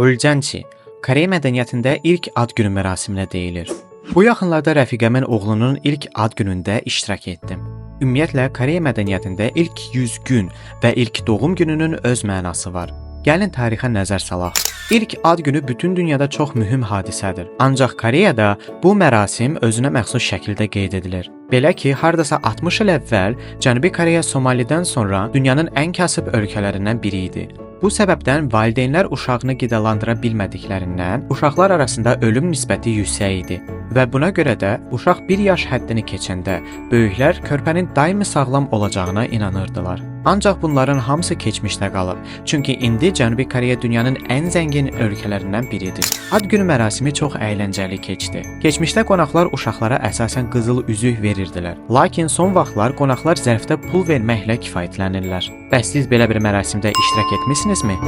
Buljançi, Koreya mədəniyyətində ilk ad günü mərasiminə deyilir. Bu yaxınlarda rəfiqəmin oğlunun ilk ad günündə iştirak etdim. Ümumiyyətlə, Koreya mədəniyyətində ilk 100 gün və ilk doğum gününün öz mənası var. Gəlin tarixə nəzər salaq. İlk ad günü bütün dünyada çox mühüm hadisədir. Ancaq Koreyada bu mərasim özünə məxsus şəkildə qeyd edilir. Belə ki, hardasa 60 il əvvəl Cənubi Koreya Somalidən sonra dünyanın ən kasıb ölkələrindən biri idi. Bu səbəbdən valideynlər uşağını qidalandıra bilmədiklərindən uşaqlar arasında ölüm nisbəti yüksək idi və buna görə də uşaq 1 yaş həddini keçəndə böyüklər körpənin daimi sağlam olacağına inanırdılar. Ancaq bunların hamısı keçmişdə qalıb. Çünki indi Cənubi Koreya dünyanın ən zəngin ölkələrindən biridir. Ad günü mərasimi çox əyləncəli keçdi. Keçmişdə qonaqlar uşaqlara əsasən qızıl üzük verirdilər. Lakin son vaxtlar qonaqlar zərfdə pul verməklə kifayətlənirlər. Bəs siz belə bir mərasimdə iştirak etmisinizmi?